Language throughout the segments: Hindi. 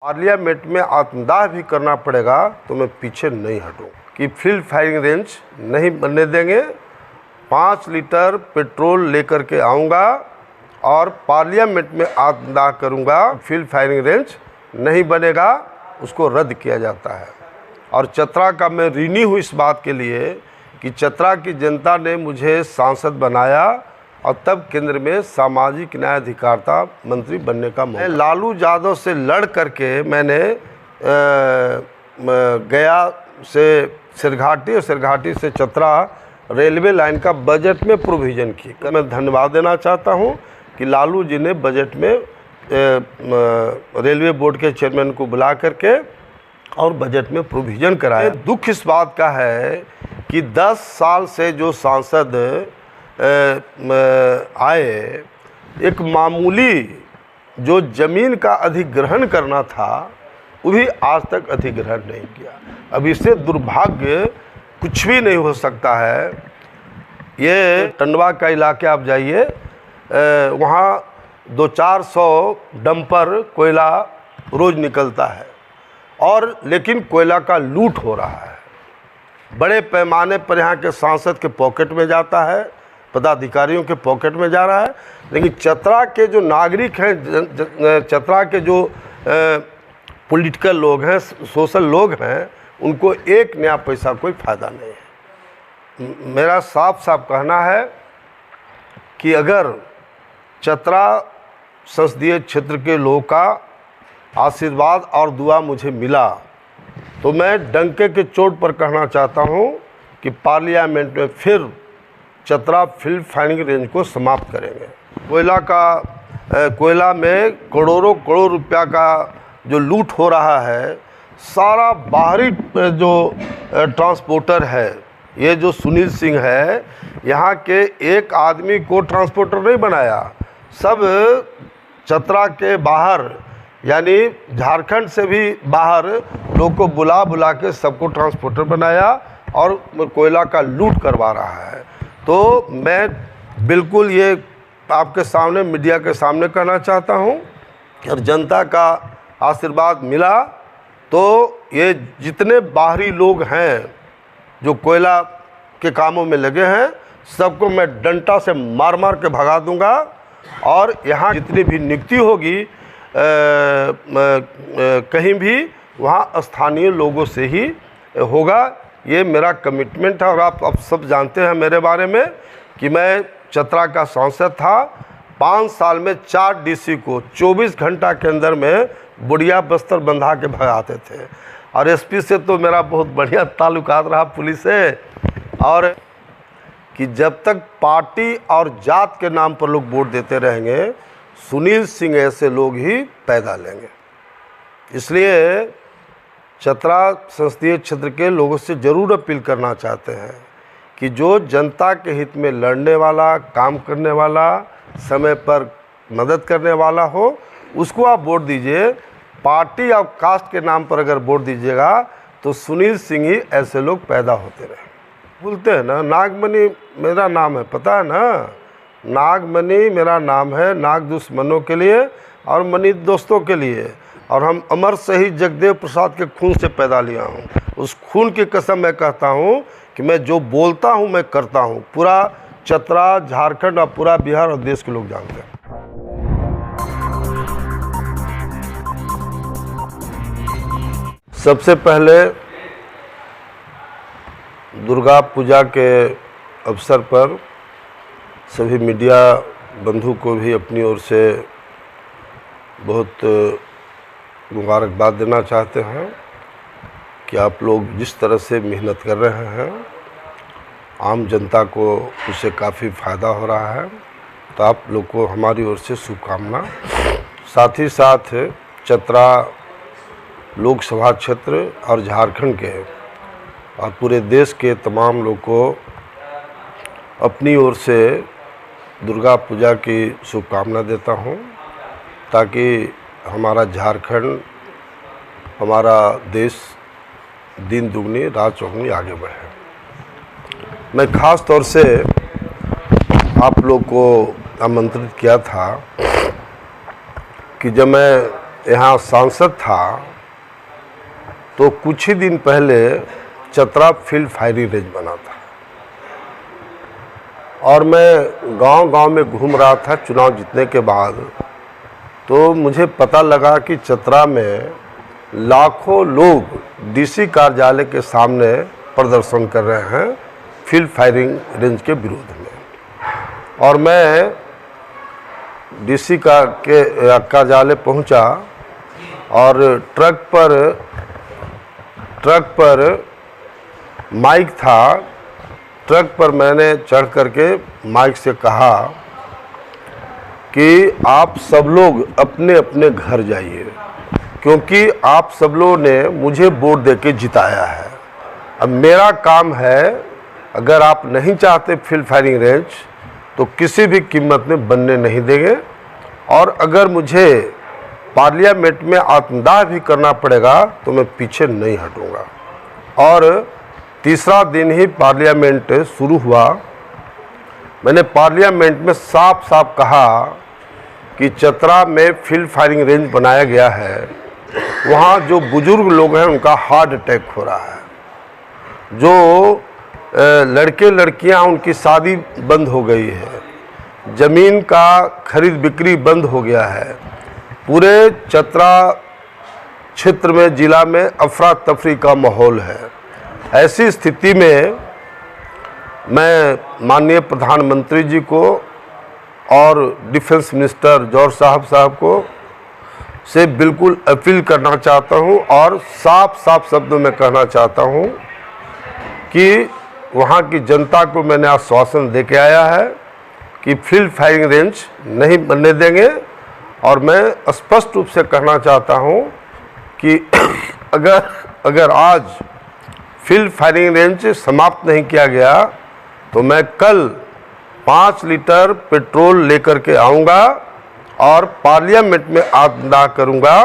पार्लियामेंट में आत्मदाह भी करना पड़ेगा तो मैं पीछे नहीं हटूँ कि फील्ड फायरिंग रेंज नहीं बनने देंगे। 5 लीटर पेट्रोल लेकर के आऊँगा और पार्लियामेंट में आत्मदाह करूँगा। फील्ड फायरिंग रेंज नहीं बनेगा, उसको रद्द किया जाता है। और चतरा का मैं ऋणी हूँ इस बात के लिए कि चतरा की जनता ने मुझे सांसद बनाया और तब केंद्र में सामाजिक न्याय अधिकारिता मंत्री बनने का मौका। लालू यादव से लड़ करके मैंने गया से सिरघाटी और सिरघाटी से चतरा रेलवे लाइन का बजट में प्रोविज़न की। मैं धन्यवाद देना चाहता हूं कि लालू जी ने बजट में रेलवे बोर्ड के चेयरमैन को बुला करके और बजट में प्रोविज़न कराया। दुख इस बात का है कि 10 साल से जो सांसद आए, एक मामूली जो ज़मीन का अधिग्रहण करना था वो भी आज तक अधिग्रहण नहीं किया। अब इससे दुर्भाग्य कुछ भी नहीं हो सकता है। ये टंडवा का इलाके आप जाइए, वहाँ 200-400 डंपर कोयला रोज़ निकलता है और लेकिन कोयला का लूट हो रहा है। बड़े पैमाने पर यहाँ के सांसद के पॉकेट में जाता है, पदाधिकारियों के पॉकेट में जा रहा है, लेकिन चतरा के जो नागरिक हैं, चतरा के जो पॉलिटिकल लोग हैं, सोशल लोग हैं, उनको एक नया पैसा कोई फ़ायदा नहीं है। मेरा साफ साफ कहना है कि अगर चतरा संसदीय क्षेत्र के लोगों का आशीर्वाद और दुआ मुझे मिला तो मैं डंके के चोट पर कहना चाहता हूं कि पार्लियामेंट में फिर चतरा फील्ड फायरिंग रेंज को समाप्त करेंगे। कोयला में करोड़ों रुपया का जो लूट हो रहा है, सारा बाहरी जो ट्रांसपोर्टर है, ये जो सुनील सिंह है, यहाँ के एक आदमी को ट्रांसपोर्टर नहीं बनाया, सब चतरा के बाहर यानी झारखंड से भी बाहर लोग को बुला बुला के सबको ट्रांसपोर्टर बनाया और कोयला का लूट करवा रहा है। तो मैं बिल्कुल ये आपके सामने, मीडिया के सामने कहना चाहता हूँ कि अगर जनता का आशीर्वाद मिला तो ये जितने बाहरी लोग हैं जो कोयला के कामों में लगे हैं, सबको मैं डंडा से मार मार के भगा दूंगा और यहाँ जितनी भी नियुक्ति होगी कहीं भी वहाँ स्थानीय लोगों से ही होगा। ये मेरा कमिटमेंट है। और आप सब जानते हैं मेरे बारे में कि मैं चतरा का सांसद था। 5 साल में 4 डीसी को 24 घंटा के अंदर में बुढ़िया बस्तर बंधा के भगाते थे। और एसपी से तो मेरा बहुत बढ़िया ताल्लुकात रहा, पुलिस से। और कि जब तक पार्टी और जात के नाम पर लोग वोट देते रहेंगे, सुनील सिंह ऐसे लोग ही पैदा लेंगे। इसलिए चतरा संसदीय क्षेत्र के लोगों से ज़रूर अपील करना चाहते हैं कि जो जनता के हित में लड़ने वाला, काम करने वाला, समय पर मदद करने वाला हो, उसको आप वोट दीजिए। पार्टी और कास्ट के नाम पर अगर वोट दीजिएगा तो सुनील सिंह ही ऐसे लोग पैदा होते रहे। बोलते हैं ना, नागमणि मेरा नाम है, पता है ना, नागमणि मेरा नाम है, नाग दुश्मनों के लिए और मणि दोस्तों के लिए। और हम अमर शहीद जगदेव प्रसाद के खून से पैदा लिया हूँ। उस खून की कसम मैं कहता हूँ कि मैं जो बोलता हूँ मैं करता हूँ। पूरा चतरा, झारखंड और पूरा बिहार और देश के लोग जानते हैं। सबसे पहले दुर्गा पूजा के अवसर पर सभी मीडिया बंधु को भी अपनी ओर से बहुत मुबारकबाद देना चाहते हैं कि आप लोग जिस तरह से मेहनत कर रहे हैं, आम जनता को उससे काफ़ी फ़ायदा हो रहा है। तो आप लोग को हमारी ओर से शुभकामना। साथ ही साथ चतरा लोकसभा क्षेत्र और झारखंड के और पूरे देश के तमाम लोग को अपनी ओर से दुर्गा पूजा की शुभकामना देता हूँ, ताकि हमारा झारखंड, हमारा देश दिन दुगनी रात चौगुनी आगे बढ़े। मैं ख़ास तौर से आप लोग को आमंत्रित किया था कि जब मैं यहाँ सांसद था तो कुछ ही दिन पहले चतरा फील्ड फायरिंग रेंज बना था और मैं गांव-गांव में घूम रहा था चुनाव जीतने के बाद। तो मुझे पता लगा कि चतरा में लाखों लोग डीसी कार्यालय के सामने प्रदर्शन कर रहे हैं फील्ड फायरिंग रेंज के विरोध में। और मैं डीसी का कार्यालय पहुंचा और ट्रक पर माइक था। ट्रक पर मैंने चढ़ करके माइक से कहा कि आप सब लोग अपने अपने घर जाइए, क्योंकि आप सब लोगों ने मुझे वोट देके जिताया है। अब मेरा काम है, अगर आप नहीं चाहते फील्ड फायरिंग रेंज तो किसी भी कीमत में बनने नहीं देंगे, और अगर मुझे पार्लियामेंट में आत्मदाह भी करना पड़ेगा तो मैं पीछे नहीं हटूंगा। और तीसरा दिन ही पार्लियामेंट शुरू हुआ। मैंने पार्लियामेंट में साफ साफ कहा कि चतरा में फील्ड फायरिंग रेंज बनाया गया है, वहाँ जो बुजुर्ग लोग हैं उनका हार्ट अटैक हो रहा है, जो लड़के लड़कियाँ उनकी शादी बंद हो गई है, ज़मीन का खरीद बिक्री बंद हो गया है, पूरे चतरा क्षेत्र में ज़िला में अफरा तफरी का माहौल है। ऐसी स्थिति में मैं माननीय प्रधानमंत्री जी को और डिफेंस मिनिस्टर जौहर साहब को से बिल्कुल अपील करना चाहता हूं और साफ साफ शब्दों में कहना चाहता हूं कि वहां की जनता को मैंने आश्वासन दे के आया है कि फील्ड फायरिंग रेंज नहीं बनने देंगे। और मैं स्पष्ट रूप से कहना चाहता हूं कि अगर आज फील्ड फायरिंग रेंज समाप्त नहीं किया गया तो मैं कल 5 लीटर पेट्रोल लेकर के आऊँगा और पार्लियामेंट में आत्मदाह करूँगा।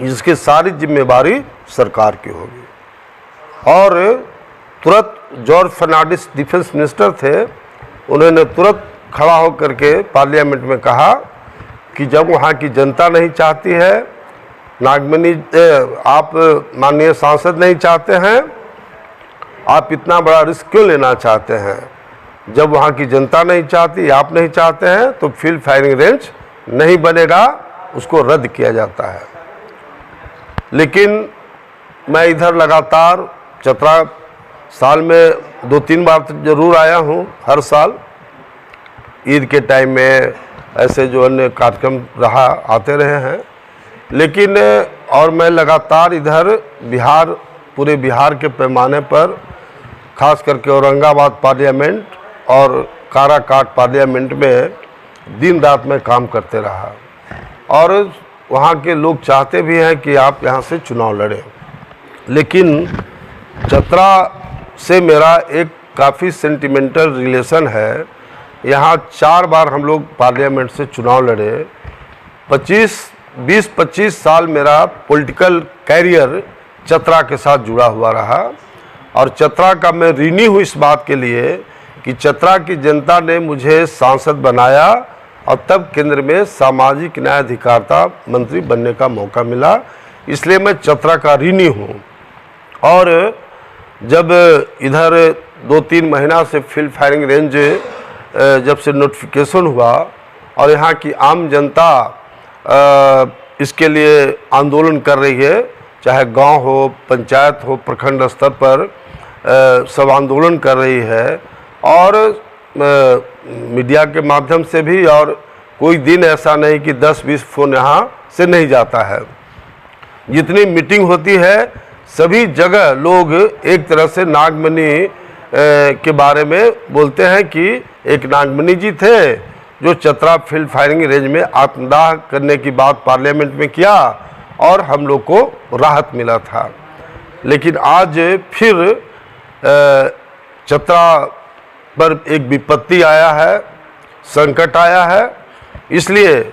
इसकी सारी जिम्मेवारी सरकार की होगी। और तुरंत जॉर्ज फर्नांडिस डिफेंस मिनिस्टर थे, उन्होंने तुरंत खड़ा होकर के पार्लियामेंट में कहा कि जब वहाँ की जनता नहीं चाहती है, नागमणि आप माननीय सांसद नहीं चाहते हैं, आप इतना बड़ा रिस्क क्यों लेना चाहते हैं? जब वहाँ की जनता नहीं चाहती, आप नहीं चाहते हैं, तो फील्ड फायरिंग रेंज नहीं बनेगा, उसको रद्द किया जाता है। लेकिन मैं इधर लगातार चतरा साल में 2-3 बार तो ज़रूर आया हूँ, हर साल ईद के टाइम में ऐसे जो अन्य कार्यक्रम रहा आते रहे हैं। लेकिन और मैं लगातार इधर बिहार, पूरे बिहार के पैमाने पर खास करके औरंगाबाद पार्लियामेंट और काराकाट पार्लियामेंट में दिन रात में काम करते रहा। और वहाँ के लोग चाहते भी हैं कि आप यहाँ से चुनाव लड़ें। लेकिन चतरा से मेरा एक काफ़ी सेंटिमेंटल रिलेशन है। यहाँ 4 बार हम लोग पार्लियामेंट से चुनाव लड़े। 20-25 साल मेरा पॉलिटिकल कैरियर चतरा के साथ जुड़ा हुआ रहा। और चतरा का मैं ऋणी हूँ इस बात के लिए कि चतरा की जनता ने मुझे सांसद बनाया और तब केंद्र में सामाजिक न्याय अधिकारिता मंत्री बनने का मौका मिला। इसलिए मैं चतरा का ऋणी हूँ। और जब इधर 2-3 महीना से फील्ड फायरिंग रेंज जब से नोटिफिकेशन हुआ और यहाँ की आम जनता इसके लिए आंदोलन कर रही है, चाहे गांव हो, पंचायत हो, प्रखंड स्तर पर सब आंदोलन कर रही है। और मीडिया के माध्यम से भी, और कोई दिन ऐसा नहीं कि 10-20 फ़ोन यहाँ से नहीं जाता है। जितनी मीटिंग होती है सभी जगह लोग एक तरह से नागमणि के बारे में बोलते हैं कि एक नागमणि जी थे जो चतरा फील्ड फायरिंग रेंज में आत्मदाह करने की बात पार्लियामेंट में किया और हम लोग को राहत मिला था। लेकिन आज फिर चतरा पर एक विपत्ति आया है, संकट आया है। इसलिए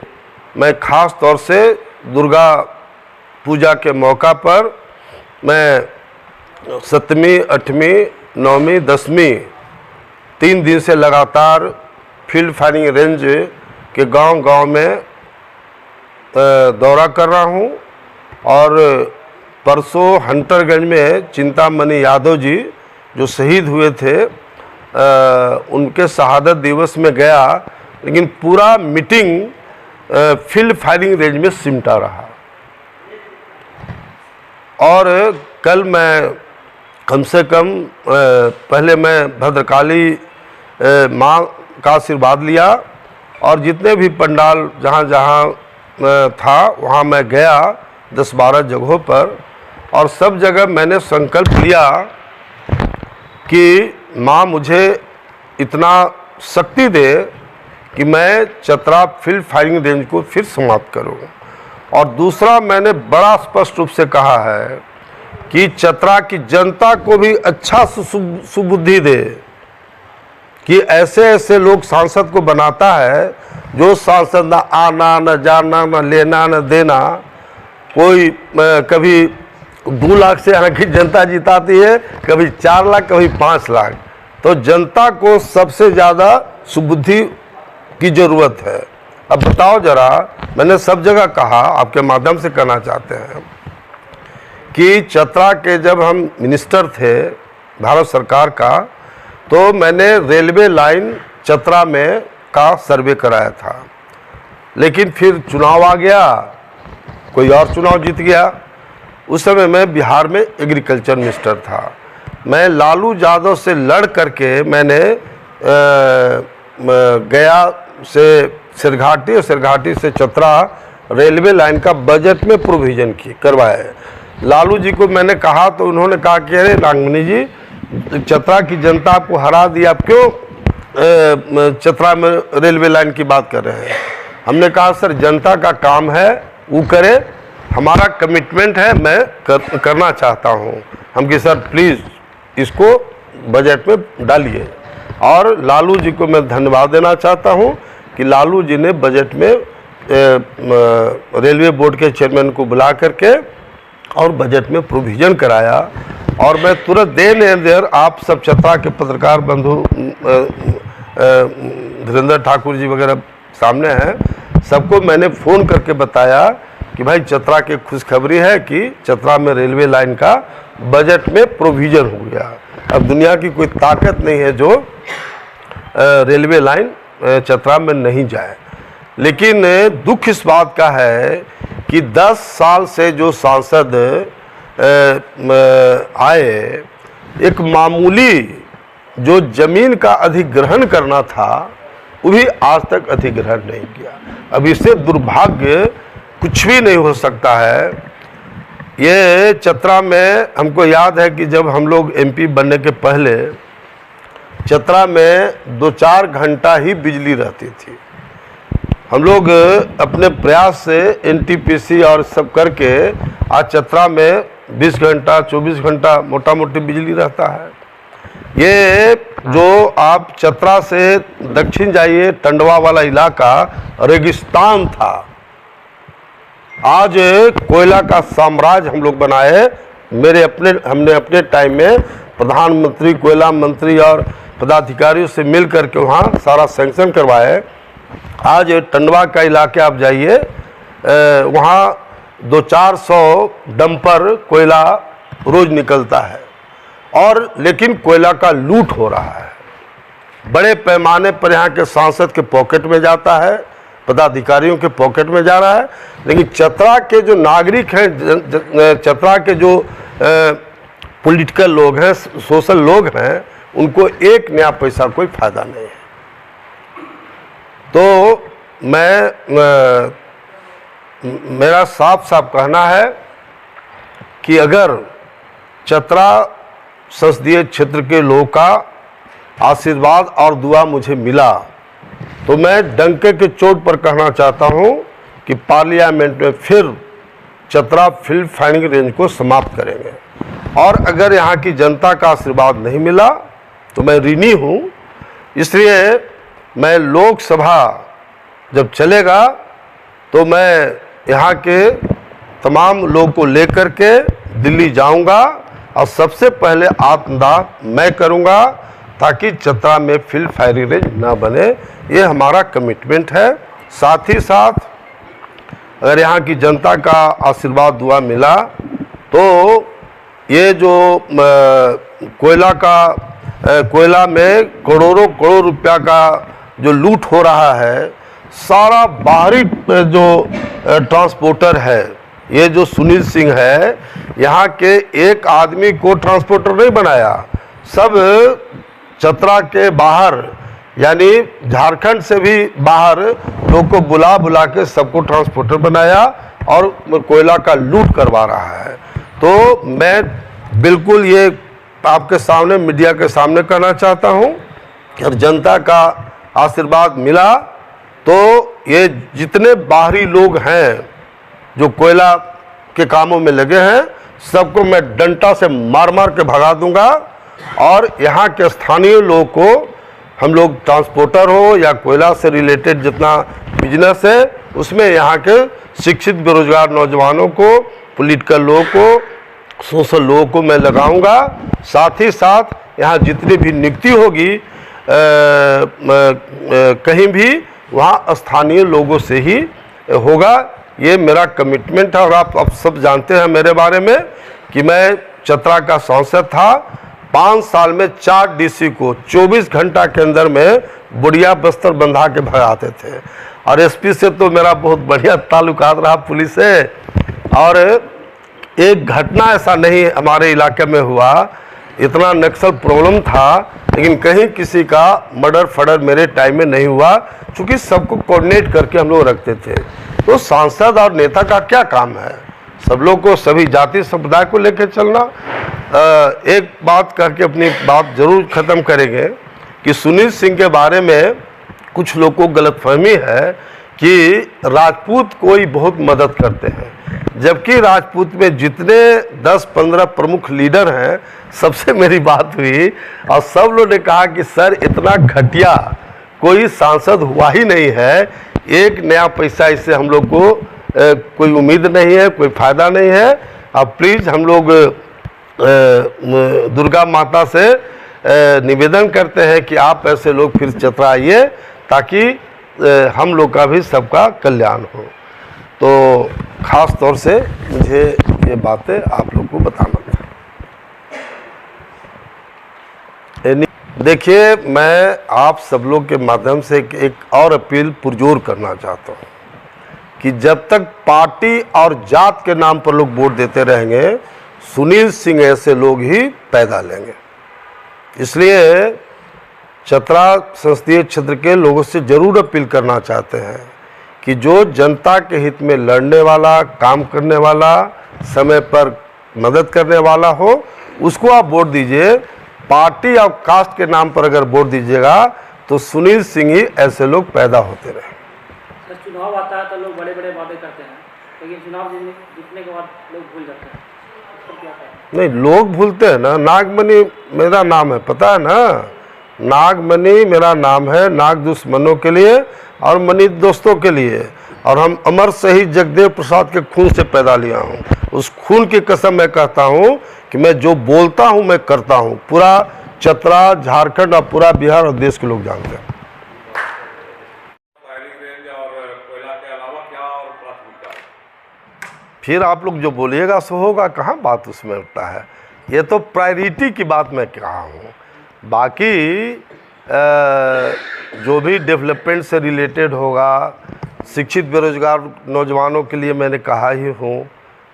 मैं खास तौर से दुर्गा पूजा के मौका पर मैं 7वीं, 8वीं, 9वीं, 10वीं 3 दिन से लगातार फील्ड फायरिंग रेंज के गांव-गांव में दौरा कर रहा हूँ और परसों हंटरगंज में चिंतामणि यादव जी जो शहीद हुए थे उनके शहादत दिवस में गया, लेकिन पूरा मीटिंग फील्ड फायरिंग रेंज में सिमटा रहा। और कल मैं कम से कम पहले मैं भद्रकाली माँ का आशीर्वाद लिया और जितने भी पंडाल जहाँ जहाँ था वहाँ मैं गया 10-12 जगहों पर, और सब जगह मैंने संकल्प लिया कि माँ मुझे इतना शक्ति दे कि मैं चतरा फील्ड फायरिंग रेंज को फिर समाप्त करूं। और दूसरा मैंने बड़ा स्पष्ट रूप से कहा है कि चतरा की जनता को भी अच्छा सुबुद्धि दे कि ऐसे ऐसे लोग सांसद को बनाता है जो सांसद ना आना न जाना न लेना न देना, कोई कभी 2 लाख से की जनता जिताती है, कभी 4 लाख, कभी 5 लाख। तो जनता को सबसे ज़्यादा सुबुद्धि की ज़रूरत है। अब बताओ जरा, मैंने सब जगह कहा, आपके माध्यम से कहना चाहते हैं कि चतरा के जब हम मिनिस्टर थे भारत सरकार का, तो मैंने रेलवे लाइन चतरा में का सर्वे कराया था, लेकिन फिर चुनाव आ गया, कोई और चुनाव जीत गया। उस समय मैं बिहार में एग्रीकल्चर मिनिस्टर था। मैं लालू यादव से लड़ करके मैंने गया से सिरघाटी और सिरघाटी से चतरा रेलवे लाइन का बजट में प्रोविज़न करवाए। लालू जी को मैंने कहा तो उन्होंने कहा कि अरे नागमणि जी, चतरा की जनता आपको हरा दी, आप क्यों चतरा में रेलवे लाइन की बात कर रहे हैं। हमने कहा सर जनता का काम है, वो करे, हमारा कमिटमेंट है, मैं करना चाहता हूँ। हम कि सर प्लीज़ इसको बजट में डालिए। और लालू जी को मैं धन्यवाद देना चाहता हूँ कि लालू जी ने बजट में रेलवे बोर्ड के चेयरमैन को बुला करके और बजट में प्रोविज़न कराया। और मैं तुरंत देर आप सब चतरा के पत्रकार बंधु धीरेन्द्र ठाकुर जी वगैरह सामने हैं, सबको मैंने फ़ोन करके बताया कि भाई चतरा की खुशखबरी है कि चतरा में रेलवे लाइन का बजट में प्रोविज़न हो गया। अब दुनिया की कोई ताकत नहीं है जो रेलवे लाइन चतरा में नहीं जाए। लेकिन दुख इस बात का है कि 10 साल से जो सांसद आए, एक मामूली जो ज़मीन का अधिग्रहण करना था वो भी आज तक अधिग्रहण नहीं किया। अब इससे दुर्भाग्य कुछ भी नहीं हो सकता है। ये चतरा में हमको याद है कि जब हम लोग एमपी बनने के पहले चतरा में 2-4 घंटा ही बिजली रहती थी। हम लोग अपने प्रयास से एनटीपीसी और सब करके आज चतरा में 20 घंटा 24 घंटा मोटा मोटी बिजली रहता है। ये जो आप चतरा से दक्षिण जाइए, टंडवा वाला इलाका रेगिस्तान था, आज कोयला का साम्राज्य हम लोग बनाए। हमने अपने टाइम में प्रधानमंत्री, कोयला मंत्री और पदाधिकारियों से मिल करके वहाँ सारा सैंक्शन करवाए। आज टंडवा का इलाके आप जाइए, वहाँ 200-400 डंपर कोयला रोज निकलता है, और लेकिन कोयला का लूट हो रहा है। बड़े पैमाने पर यहाँ के सांसद के पॉकेट में जाता है, पदाधिकारियों के पॉकेट में जा रहा है। लेकिन चतरा के जो नागरिक हैं, चतरा के जो पॉलिटिकल लोग हैं, सोशल लोग हैं, उनको एक नया पैसा कोई फ़ायदा नहीं है। तो मेरा साफ साफ कहना है कि अगर चतरा संसदीय क्षेत्र के लोगों का आशीर्वाद और दुआ मुझे मिला तो मैं डंके के चोट पर कहना चाहता हूं कि पार्लियामेंट में फिर चतरा फील्ड फायरिंग रेंज को समाप्त करेंगे। और अगर यहाँ की जनता का आशीर्वाद नहीं मिला तो मैं ऋणी हूँ। इसलिए मैं लोकसभा जब चलेगा तो मैं यहाँ के तमाम लोगों को लेकर के दिल्ली जाऊँगा और सबसे पहले आत्मदाह मैं करूँगा ताकि चतरा में फील्ड फायरिंग रेंज ना बने। ये हमारा कमिटमेंट है। साथ ही साथ अगर यहाँ की जनता का आशीर्वाद दुआ मिला तो ये जो कोयला में करोड़ों करोड़ रुपया का जो लूट हो रहा है, सारा बाहरी जो ट्रांसपोर्टर है, ये जो सुनील सिंह है, यहाँ के एक आदमी को ट्रांसपोर्टर नहीं बनाया, सब चतरा के बाहर यानी झारखंड से भी बाहर लोग को बुला बुला के सबको ट्रांसपोर्टर बनाया और कोयला का लूट करवा रहा है। तो मैं बिल्कुल ये आपके सामने, मीडिया के सामने कहना चाहता हूँ कि अगर जनता का आशीर्वाद मिला तो ये जितने बाहरी लोग हैं जो कोयला के कामों में लगे हैं, सबको मैं डंडा से मार मार के भगा दूंगा और यहाँ के स्थानीय लोगों को, हम लोग ट्रांसपोर्टर हो या कोयला से रिलेटेड जितना बिजनेस है, उसमें यहाँ के शिक्षित बेरोजगार नौजवानों को, पॉलिटिकल लोगों को, सोशल लोगों को मैं लगाऊंगा। साथ ही साथ यहाँ जितनी भी नियुक्ति होगी कहीं भी वहाँ स्थानीय लोगों से ही होगा, ये मेरा कमिटमेंट है। और आप सब जानते हैं मेरे बारे में कि मैं चतरा का सांसद था। 5 साल में 4 डीसी को 24 घंटा के अंदर में बुढ़िया बस्तर बंधा के भगाते थे। और एसपी से तो मेरा बहुत बढ़िया ताल्लुकात रहा, पुलिस से। और एक घटना ऐसा नहीं हमारे इलाके में हुआ, इतना नक्सल प्रॉब्लम था, लेकिन कहीं किसी का मर्डर फर्डर मेरे टाइम में नहीं हुआ, क्योंकि सबको कोऑर्डिनेट करके हम लोग रखते थे। तो सांसद और नेता का क्या काम है? सब लोग को, सभी जाति समुदाय को लेकर चलना। एक बात करके अपनी बात जरूर ख़त्म करेंगे कि सुनील सिंह के बारे में कुछ लोग को गलतफहमी है कि राजपूत कोई बहुत मदद करते हैं, जबकि राजपूत में जितने 10-15 प्रमुख लीडर हैं, सबसे मेरी बात हुई और सब लोग ने कहा कि सर इतना घटिया कोई सांसद हुआ ही नहीं है, एक नया पैसा इससे हम लोग को कोई उम्मीद नहीं है, कोई फ़ायदा नहीं है। अब प्लीज़ हम लोग दुर्गा माता से निवेदन करते हैं कि आप ऐसे लोग फिर चतरा आइए, ताकि हम लोग का भी सबका कल्याण हो। तो ख़ास तौर से मुझे ये बातें आप लोग को बताना था। देखिए, मैं आप सब लोग के माध्यम से एक और अपील पुरजोर करना चाहता हूँ कि जब तक पार्टी और जात के नाम पर लोग वोट देते रहेंगे, सुनील सिंह ऐसे लोग ही पैदा लेंगे। इसलिए चतरा संसदीय क्षेत्र के लोगों से ज़रूर अपील करना चाहते हैं कि जो जनता के हित में लड़ने वाला, काम करने वाला, समय पर मदद करने वाला हो, उसको आप वोट दीजिए। पार्टी और कास्ट के नाम पर अगर वोट दीजिएगा तो सुनील सिंह ही ऐसे लोग पैदा होते रहे। चुनाव आता है तो लोग बड़े बड़े वादे करते हैं, लेकिन चुनाव जीतने के बाद लोग भूल जाते हैं, तो क्या करें? नहीं, लोग भूलते हैं ना। नागमणि मेरा नाम है, पता है ना, नागमणि मेरा नाम है, नाग दुश्मनों के लिए और मणि दोस्तों के लिए। और हम अमर शहीद जगदेव प्रसाद के खून से पैदा लिया हूँ। उस खून की कसम मैं कहता हूँ कि मैं जो बोलता हूँ मैं करता हूँ। पूरा चतरा, झारखंड और पूरा बिहार और देश के लोग जानते हैं। फिर आप लोग जो बोलिएगा सो होगा, कहाँ बात उसमें उठता है। ये तो प्रायोरिटी की बात मैं कहा हूँ। बाकी जो भी डेवलपमेंट से रिलेटेड होगा, शिक्षित बेरोजगार नौजवानों के लिए मैंने कहा ही हूँ,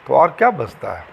तो और क्या बचता है।